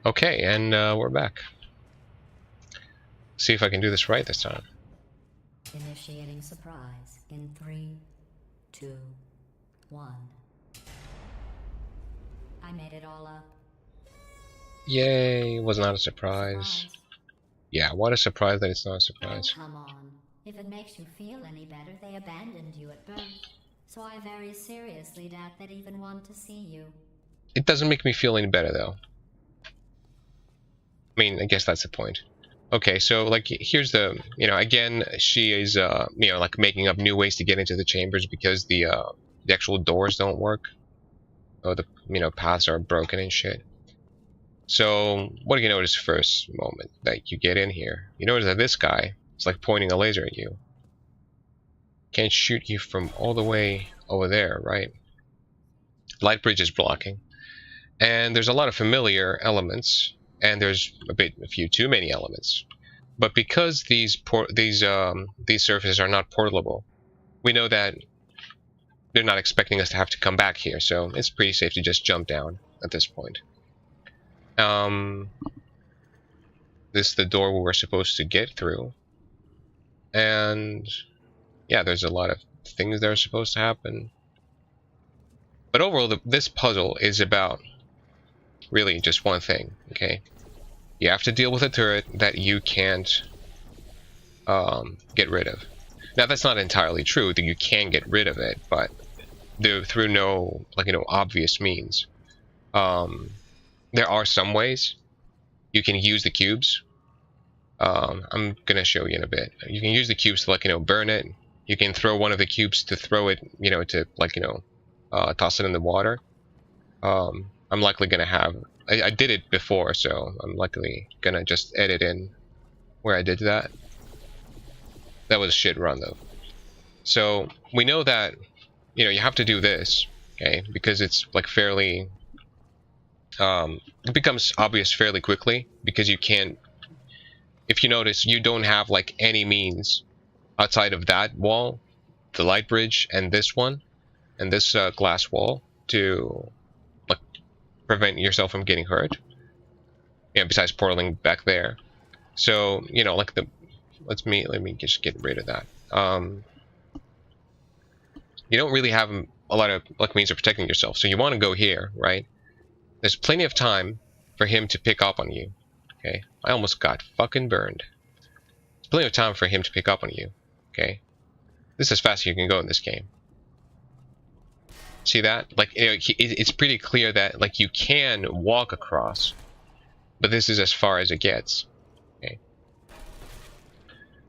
Okay, and we're back. See if I can do this right this time. Initiating surprise in 3, 2, 1. I made it all up. Yay, was not a surprise. Yeah, what a surprise that it's not a surprise. Oh, come on. If it makes you feel any better, they abandoned you at birth. So I very seriously doubt they'd even want to see you. It doesn't make me feel any better, though. I mean, I guess that's the point. Okay, so, like, here's the, again, she is, like, making up new ways to get into the chambers because the actual doors don't work. Or the, paths are broken and shit. So, what do you notice first moment that you get in here? You notice that this guy is, like, pointing a laser at you. Can't shoot you from all the way over there, right? Light bridge is blocking. And there's a lot of familiar elements, and there's a few too many elements. But because these surfaces are not portable, we know that they're not expecting us to have to come back here, so it's pretty safe to just jump down at this point. This is the door we were supposed to get through, and yeah, there's a lot of things that are supposed to happen. But overall, this puzzle is about really just one thing, okay? You have to deal with a turret that you can't get rid of. Now, that's not entirely true, that you can get rid of it, but through no, obvious means. There are some ways. You can use the cubes. I'm gonna show you in a bit. You can use the cubes to, burn it. You can throw one of the cubes to throw it, to, toss it in the water. I'm likely gonna have... I did it before, so I'm likely gonna just edit in where I did that. That was a shit run, though. So, we know that, you have to do this, okay? Because it's, fairly... it becomes obvious fairly quickly, because you can't... If you notice, you don't have, any means outside of that wall, the light bridge, and this one, and this glass wall, to prevent yourself from getting hurt. Besides portaling back there. So, let me just get rid of that. You don't really have a lot of means of protecting yourself, so you want to go here, right? There's plenty of time for him to pick up on you. Okay, I almost got fucking burned. There's plenty of time for him to pick up on you. Okay, this is as fast as you can go in this game. See that? It's pretty clear that you can walk across, but this is as far as it gets. Okay,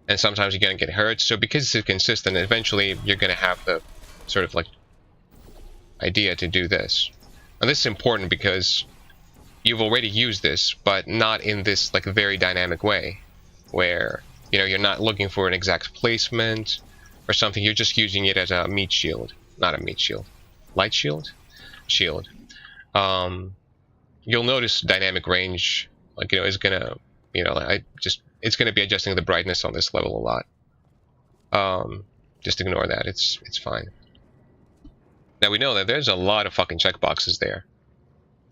and sometimes you're gonna get hurt. So because it's consistent, eventually you're gonna have the sort of idea to do this. And this is important because you've already used this, but not in this very dynamic way, where you're not looking for an exact placement or something. You're just using it as a meat shield, not a meat shield. Light shield? Shield. You'll notice dynamic range, is gonna, it's gonna be adjusting the brightness on this level a lot. Just ignore that. It's fine. Now we know that there's a lot of fucking checkboxes there,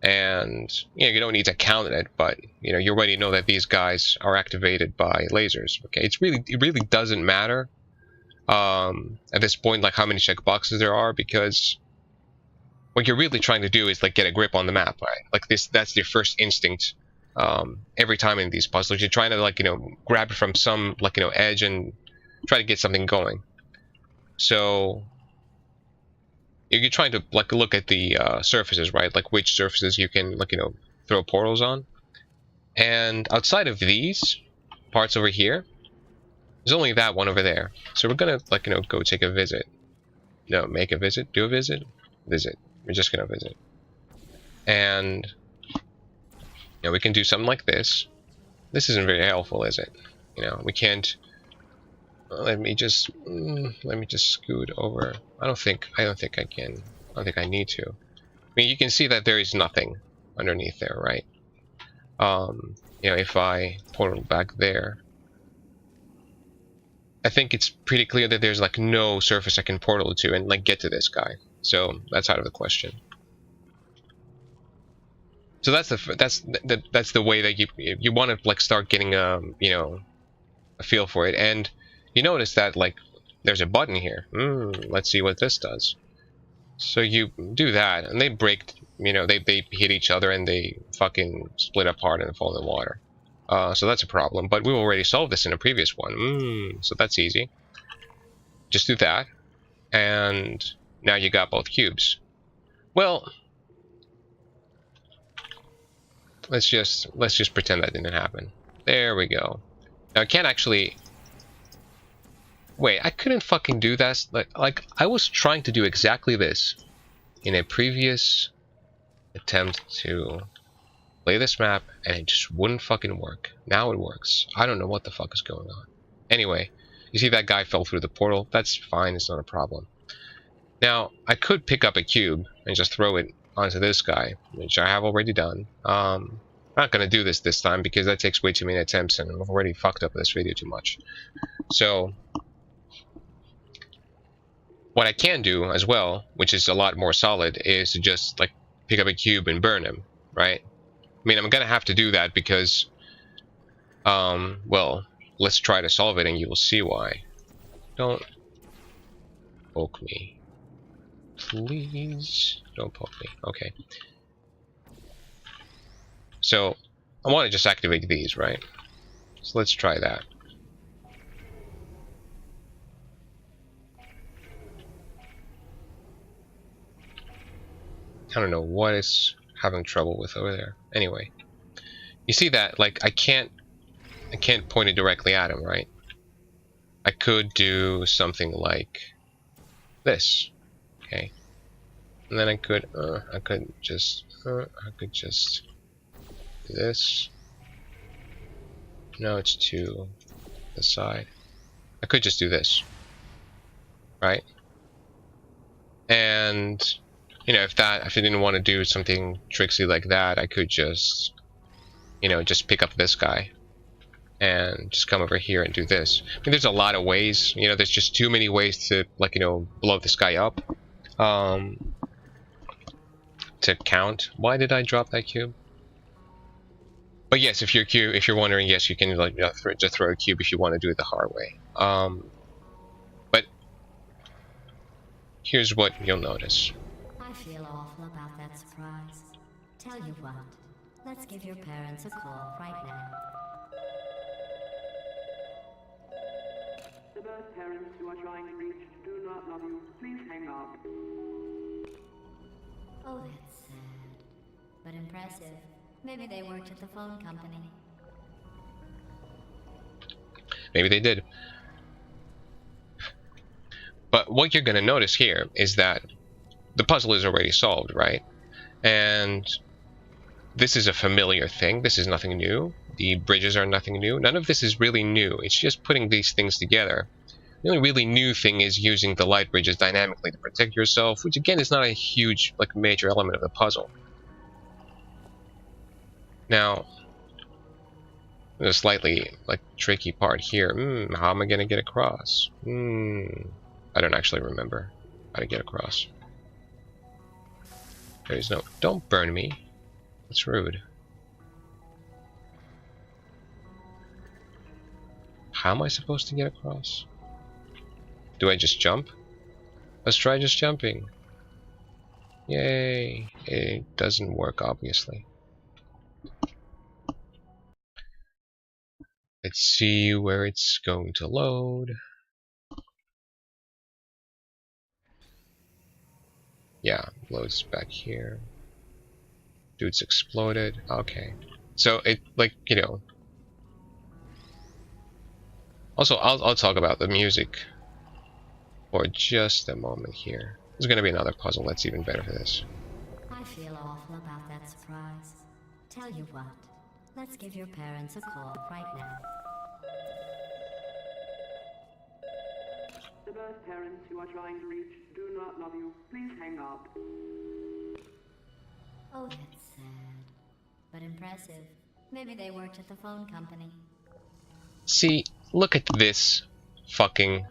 and you don't need to count it, but you already know that these guys are activated by lasers. Okay, it really doesn't matter at this point how many checkboxes there are, because what you're really trying to do is get a grip on the map, right? That's your first instinct. Every time in these puzzles, you're trying to grab it from some edge and try to get something going. So you're trying to look at the surfaces, right? Which surfaces you can throw portals on. And outside of these parts over here, there's only that one over there. So we're gonna go take a visit. No, make a visit, do a visit, visit. We're just gonna visit, and we can do something like this. This isn't very helpful, is it? We can't. Let me just scoot over. I don't think I can. I don't think I need to. I mean, you can see that there is nothing underneath there, right? If I portal back there, I think it's pretty clear that there's no surface I can portal to and get to this guy. So that's out of the question. So that's the way that you want to like start getting you know, a feel for it. And you notice that like there's a button here. Let's see what this does. So you do that, and they break. You know, they hit each other and they fucking split apart and fall in the water. So that's a problem. But we already solved this in a previous one. So that's easy. Just do that, and now you got both cubes. Well, let's just pretend that didn't happen. There we go. Now I can't actually. Wait, I couldn't fucking do that. Like I was trying to do exactly this in a previous attempt to play this map, and it just wouldn't fucking work. Now it works. I don't know what the fuck is going on. Anyway, you see that guy fell through the portal. That's fine. It's not a problem. Now I could pick up a cube and just throw it onto this guy, which I have already done. I'm not gonna do this time because that takes way too many attempts, and I've already fucked up this video too much. So what I can do as well, which is a lot more solid, is to just like pick up a cube and burn him, right? I mean, I'm gonna have to do that because, well, let's try to solve it and you will see why. Don't poke me. Please don't poke me. Okay. So, I want to just activate these, right? So let's try that. I don't know what is having trouble with over there. Anyway, you see that like I can't point it directly at him, right? I could do something like this, okay? And then I could just do this. No, it's to the side. I could just do this, right? And you know, if I didn't want to do something tricksy like that, I could just, you know, just pick up this guy and just come over here and do this. I mean, there's a lot of ways. You know, there's just too many ways to, like, you know, blow this guy up. To count. Why did I drop that cube? But yes, if you're wondering, yes, you can like just throw a cube if you want to do it the hard way. But here's what you'll notice. I feel awful about that surprise. Tell you what, let's give your parents a call right now. The birth parents who are trying to reach do not love you. Please hang up. Oh, that's sad. But impressive. Maybe they worked at the phone company. Maybe they did. But what you're going to notice here is that the puzzle is already solved, right? And this is a familiar thing. This is nothing new. The bridges are nothing new. None of this is really new. It's just putting these things together. The only really new thing is using the light bridges dynamically to protect yourself, which again is not a huge, like, major element of the puzzle. Now, the slightly, like, tricky part here. How am I going to get across? I don't actually remember how to get across. There's no... Don't burn me. That's rude. How am I supposed to get across? Do I just jump? Let's try just jumping. Yay. It doesn't work, obviously. Let's see where it's going to load. Yeah, loads back here. Dude's exploded. Okay. So it, like, you know. Also, I'll talk about the music for just a moment here. There's gonna be another puzzle that's even better for this. I feel awful about that surprise. Tell you what, let's give your parents a call right now. The birth parents who are trying to reach do not love you. Please hang up. Oh, that's sad. But impressive. Maybe they worked at the phone company. See, look at this fucking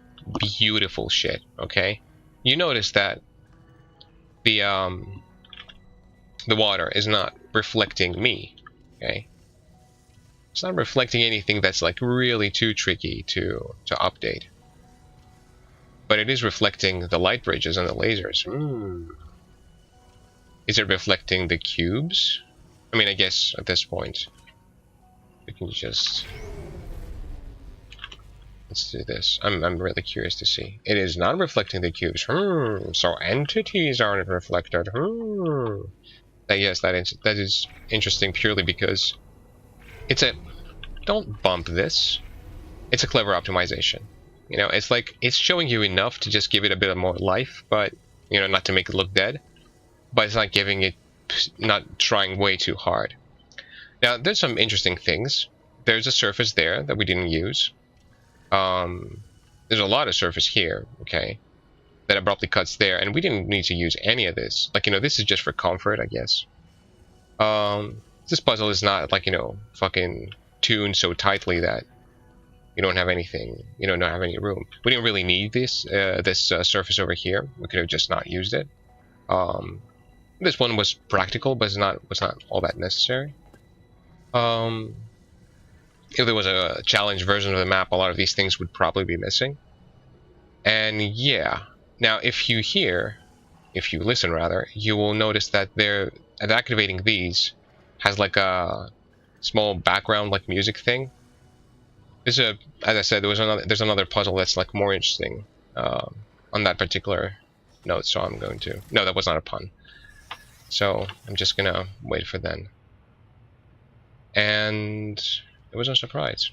beautiful shit, okay? You notice that the water is not reflecting me. Okay, it's not reflecting anything that's like really too tricky to update. But it is reflecting the light bridges and the lasers. Is it reflecting the cubes? I mean, I guess at this point we can just... Let's do this. I'm really curious to see. It is not reflecting the cubes. So entities aren't reflected. Yes, that is interesting purely because it's a... Don't bump this. It's a clever optimization. You know, it's like, it's showing you enough to just give it a bit of more life, but, you know, not to make it look dead. But it's not giving it, not trying way too hard. Now, there's some interesting things. There's a surface there that we didn't use. There's a lot of surface here, okay, that abruptly cuts there, and we didn't need to use any of this. Like, you know, this is just for comfort, I guess. This puzzle is not, like, you know, fucking tuned so tightly that you don't have anything, you don't have any room. We didn't really need this surface over here. We could have just not used it. This one was practical, but was not all that necessary. If there was a challenge version of the map, a lot of these things would probably be missing. And yeah, now if you listen rather, you will notice that activating these has like a small background like music thing. As I said, there's another puzzle that's like more interesting on that particular note, so I'm going to... No, that was not a pun. So I'm just gonna wait for then. And it was a surprise.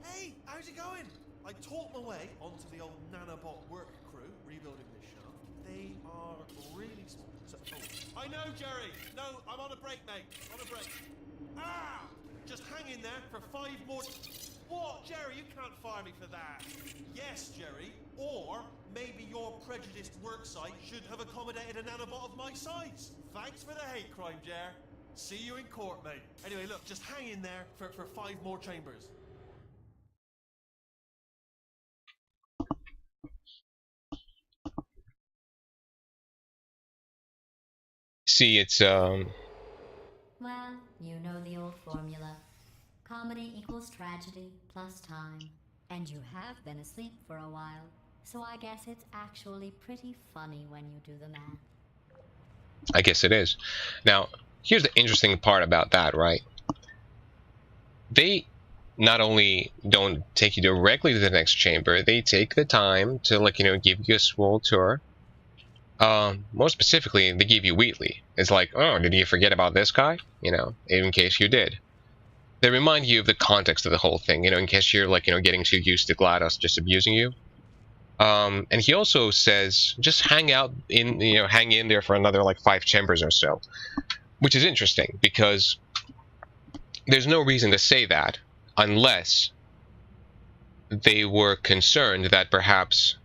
Hey, how's it going? I talked my way onto the old nanobot work crew rebuilding this shaft. They are really small. So, I know, Jerry. No, I'm on a break, mate. On a break. Ah! Just hang in there for 5 more... What, Jerry? You can't fire me for that. Yes, Jerry. Or maybe your prejudiced worksite should have accommodated a nanobot of my size. Thanks for the hate crime, Jer. See you in court, mate. Anyway, look, just hang in there for 5 more chambers. See, it's Well, you know the old formula. Comedy equals tragedy plus time. And you have been asleep for a while. So I guess it's actually pretty funny when you do the math. I guess it is. Now, here's the interesting part about that, right? They not only don't take you directly to the next chamber, they take the time to, like, you know, give you a small tour. More specifically, they give you Wheatley. It's like, oh, did you forget about this guy? You know, in case you did. They remind you of the context of the whole thing, you know, in case you're, like, you know, getting too used to GLaDOS just abusing you. And he also says, just hang in there for another, like, 5 chambers or so. Which is interesting, because there's no reason to say that unless they were concerned that perhaps,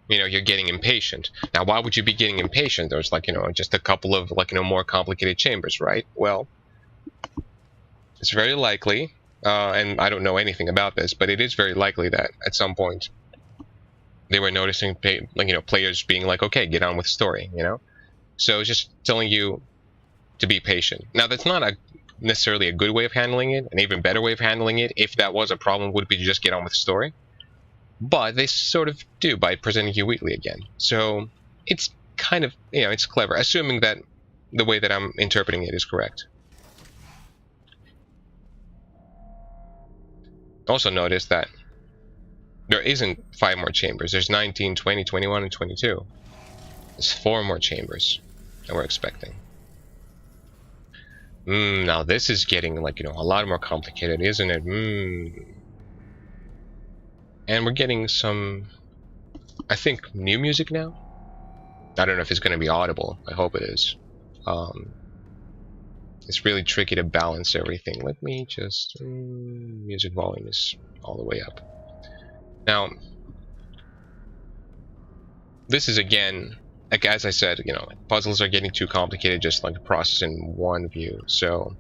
you know, you're getting impatient. Now, why would you be getting impatient? There's, like, you know, just a couple of, like, you know, more complicated chambers, right? Well, it's very likely, and I don't know anything about this, but it is very likely that at some point they were noticing, like, you know, players being like, okay, get on with story, you know? So it's just telling you to be patient. Now, that's not necessarily a good way of handling it. An even better way of handling it, if that was a problem, would be to just get on with story. But they sort of do by presenting you Wheatley again. So it's kind of, you know, it's clever, assuming that the way that I'm interpreting it is correct. Also notice that there isn't 5 more chambers. There's 19, 20, 21, and 22. There's 4 more chambers that we're expecting. Now this is getting, like, you know, a lot more complicated, isn't it? And we're getting some, I think, new music now. I don't know if it's going to be audible. I hope it is. It's really tricky to balance everything. Let me just... music volume is all the way up. Now, this is, again, like, as I said, you know, puzzles are getting too complicated just like to process in one view. So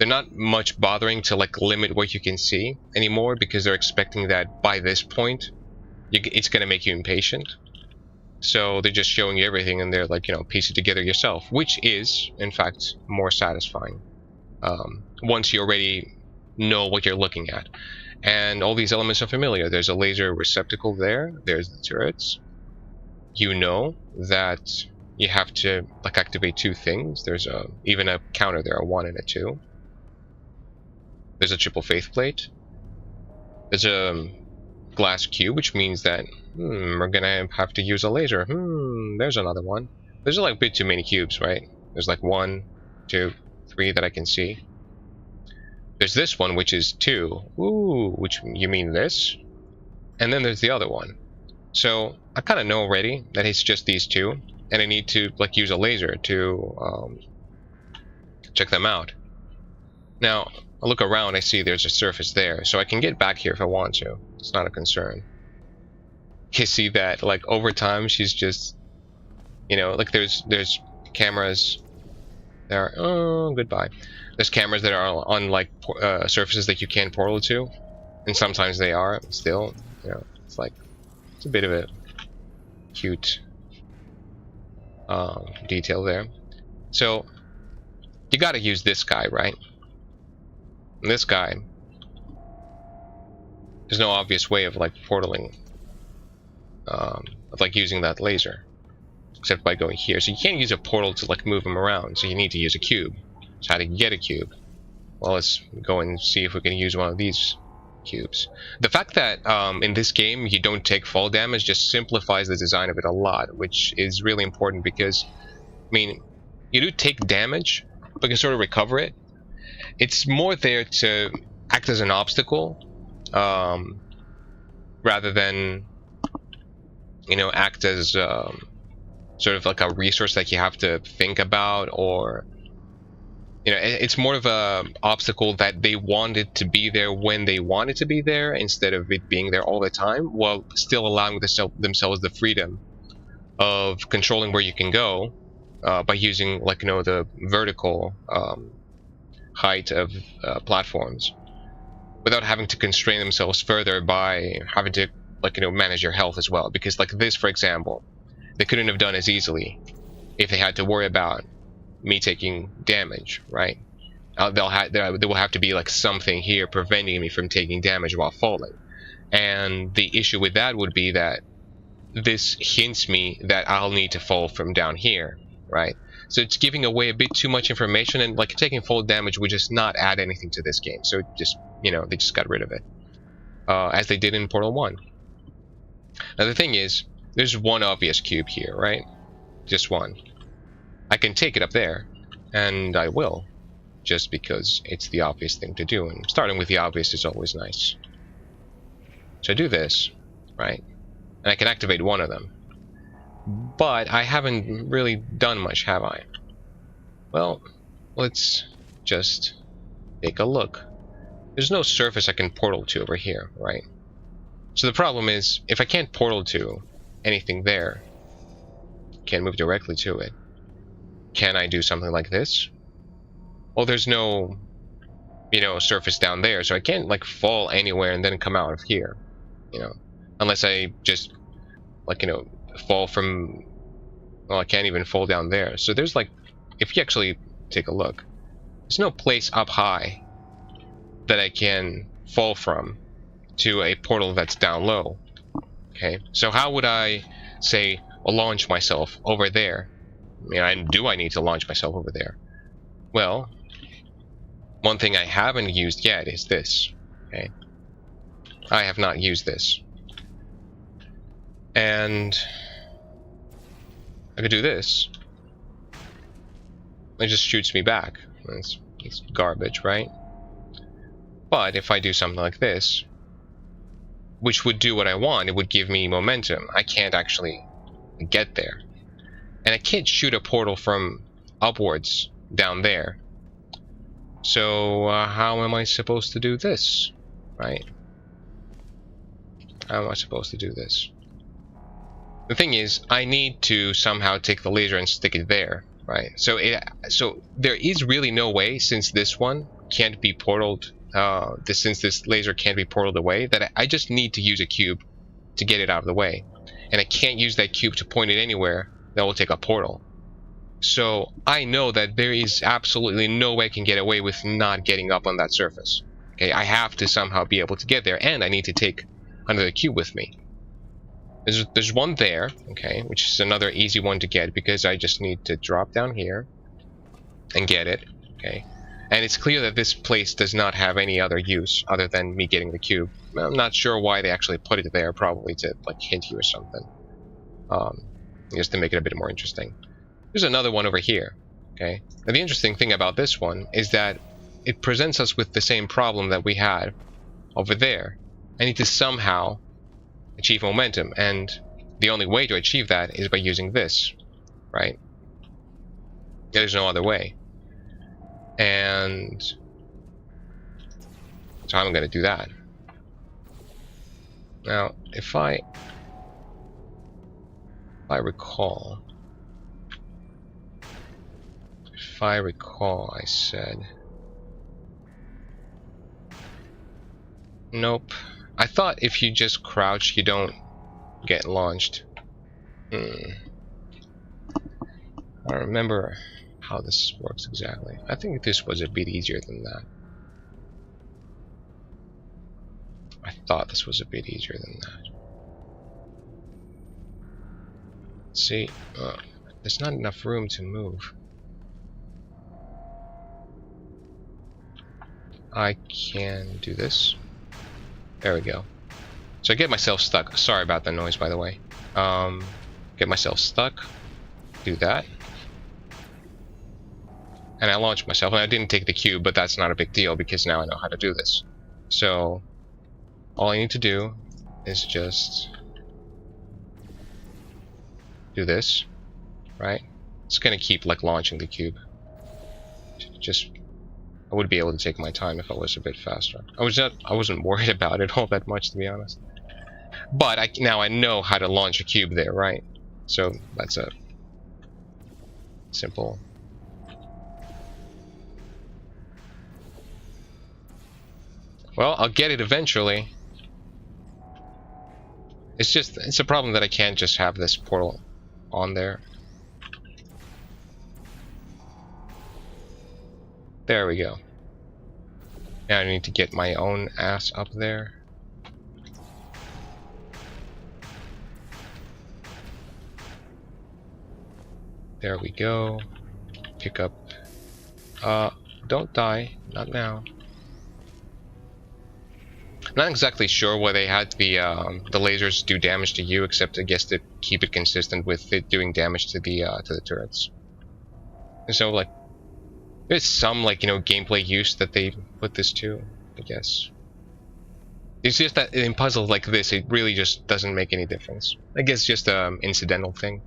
they're not much bothering to like limit what you can see anymore, because they're expecting that by this point it's going to make you impatient. So they're just showing you everything, and they're like, you know, piece it together yourself, which is in fact more satisfying once you already know what you're looking at. And all these elements are familiar. There's a laser receptacle there, there's the turrets. You know that you have to like activate 2 things. There's even a counter there, a 1 and a 2. There's a triple faith plate. There's a glass cube, which means that we're gonna have to use a laser. There's another one. There's like a bit too many cubes, right? There's like 1, 2, 3 that I can see. There's this one, which is 2. Ooh, which you mean this? And then there's the other one. So I kind of know already that it's just these 2, and I need to like use a laser to check them out. Now I look around, I see there's a surface there, so I can get back here if I want to. It's not a concern. You see that like over time she's just, you know, like there's cameras there. Oh, goodbye. There's cameras that are on like surfaces that you can portal to, and sometimes they are still, you know, it's like it's a bit of a cute detail there. So you got to use this guy, right? And this guy, there's no obvious way of like portaling, of like using that laser, except by going here. So you can't use a portal to like move them around, so you need to use a cube. So how to get a cube? Well, let's go and see if we can use one of these cubes. The fact that in this game you don't take fall damage just simplifies the design of it a lot, which is really important, because I mean, you do take damage but you can sort of recover it. It's more there to act as an obstacle rather than, you know, act as sort of like a resource that you have to think about, or you know, it's more of a obstacle that they wanted to be there when they wanted to be there, instead of it being there all the time, while still allowing themselves the freedom of controlling where you can go by using, like, you know, the vertical height of platforms, without having to constrain themselves further by having to, like, you know, manage your health as well. Because like this, for example, they couldn't have done as easily if they had to worry about me taking damage, right? There will have to be like something here preventing me from taking damage while falling, and the issue with that would be that this hints me that I'll need to fall from down here, right? So it's giving away a bit too much information, and like taking fall damage would just not add anything to this game. So just, you know, they just got rid of it, as they did in Portal 1. Now the thing is, there's one obvious cube here, right? Just one. I can take it up there, and I will, just because it's the obvious thing to do, and starting with the obvious is always nice. So I do this, right? And I can activate one of them. But I haven't really done much, have I? Well, let's just take a look. There's no surface I can portal to over here, right? So the problem is, if I can't portal to anything there, can't move directly to it, can I do something like this? Well, there's no, you know, surface down there, so I can't like fall anywhere and then come out of here, you know, unless I just, like, you know, fall from, well, I can't even fall down there. So there's like, if you actually take a look, there's no place up high that I can fall from to a portal that's down low. Okay, so how would I, say, launch myself over there? I mean, do I need to launch myself over there? Well, one thing I haven't used yet is this. Okay, I have not used this, and I could do this. It just shoots me back. It's garbage, right? But if I do something like this, which would do what I want, it would give me momentum. I can't actually get there. And I can't shoot a portal from upwards down there. So how am I supposed to do this, right? How am I supposed to do this? The thing is, I need to somehow take the laser and stick it there, right? So there is really no way, since this one can't be portaled, since this laser can't be portaled away, that I just need to use a cube to get it out of the way. And I can't use that cube to point it anywhere that will take a portal. So I know that there is absolutely no way I can get away with not getting up on that surface. Okay, I have to somehow be able to get there, and I need to take another cube with me. There's one there, okay, which is another easy one to get because I just need to drop down here and get it, okay. And it's clear that this place does not have any other use other than me getting the cube. I'm not sure why they actually put it there, probably to like hint you or something, just to make it a bit more interesting. There's another one over here, okay. Now the interesting thing about this one is that it presents us with the same problem that we had over there. I need to somehow achieve momentum, and the only way to achieve that is by using this, right? There's no other way. And so I'm going to do that. Now, if I recall, I said, nope. I thought if you just crouch, you don't get launched. I don't remember how this works exactly. I think this was a bit easier than that. I thought this was a bit easier than that. Let's see, there's not enough room to move. I can do this. There we go. So I get myself stuck. Sorry about the noise, by the way. Get myself stuck. Do that. And I launch myself. And I didn't take the cube, but that's not a big deal because now I know how to do this. So all I need to do is just do this, right? It's gonna keep like launching the cube. I would be able to take my time if I was a bit faster. I wasn't worried about it all that much, to be honest. But now I know how to launch a cube there, right? So that's a simple. Well, I'll get it eventually. It's a problem that I can't just have this portal on there. There we go. Now I need to get my own ass up there. There we go. Pick up. Don't die. Not now. I'm not exactly sure why they had the lasers do damage to you, except I guess to keep it consistent with it doing damage to the turrets. And so like, there's some like, you know, gameplay use that they put this to, I guess. It's just that in puzzles like this, it really just doesn't make any difference. I guess just an incidental thing.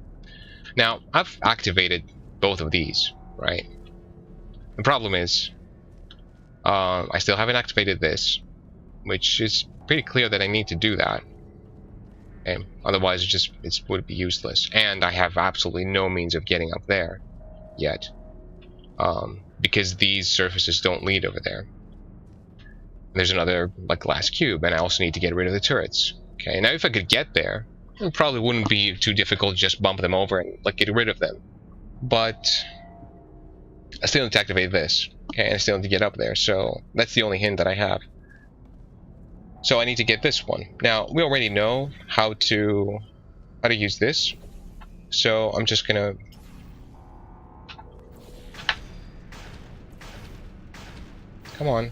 Now, I've activated both of these, right? The problem is, I still haven't activated this, which is pretty clear that I need to do that. Okay? Otherwise, it would be useless. And I have absolutely no means of getting up there yet. Because these surfaces don't lead over there. There's another like glass cube, and I also need to get rid of the turrets. Okay, now if I could get there, it probably wouldn't be too difficult to just bump them over and like get rid of them. But I still need to activate this. Okay, and I still need to get up there, so that's the only hint that I have. So I need to get this one. Now we already know how to use this, so I'm just gonna come on.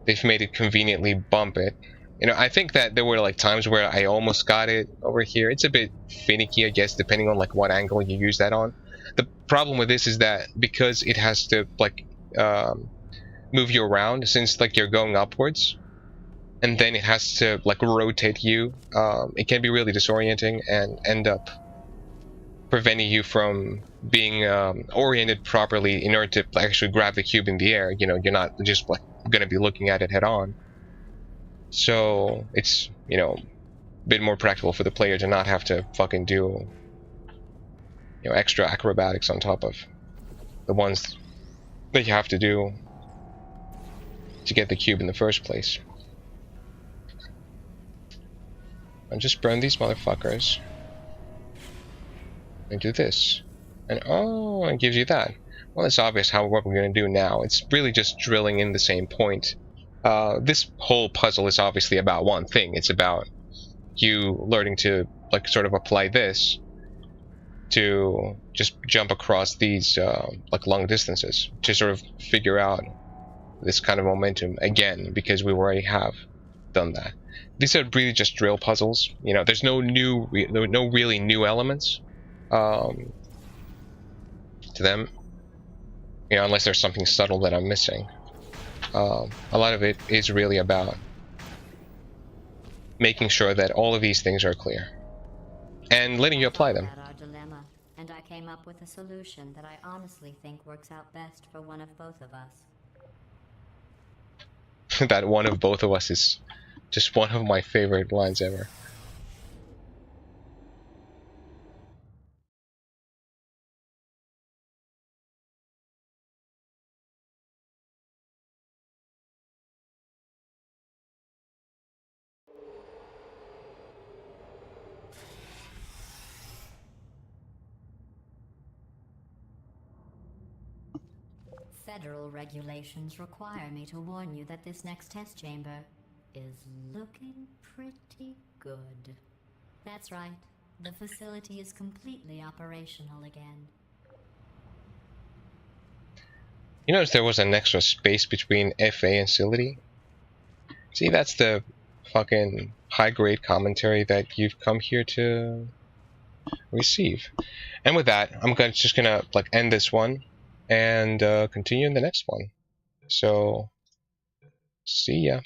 They've made it conveniently bump it. You know, I think that there were like times where I almost got it over here. It's a bit finicky, I guess, depending on like what angle you use that on. The problem with this is that because it has to like move you around, since like you're going upwards, and then it has to like rotate you, it can be really disorienting and end up preventing you from being oriented properly in order to actually grab the cube in the air. You know, you're not just like going to be looking at it head on. So it's, you know, a bit more practical for the player to not have to fucking do, you know, extra acrobatics on top of the ones that you have to do to get the cube in the first place. And just burn these motherfuckers. And do this. And oh, it gives you that. Well, it's obvious what we're going to do now. It's really just drilling in the same point. This whole puzzle is obviously about one thing. It's about you learning to, like, sort of apply this to just jump across these, like, long distances. To sort of figure out this kind of momentum again, because we already have done that. These are really just drill puzzles. You know, there's no really new elements to them. You know, unless there's something subtle that I'm missing. A lot of it is really about making sure that all of these things are clear and letting you apply them. About our dilemma, and I came up with a solution that I honestly think works out best for one of both of us. That one of both of us is just one of my favorite lines ever. Federal regulations require me to warn you that this next test chamber is looking pretty good. That's right. The facility is completely operational again. You notice there was an extra space between FA and Sility? See, that's the fucking high-grade commentary that you've come here to receive. And with that, I'm just gonna like end this one and continue in the next one. So, see ya.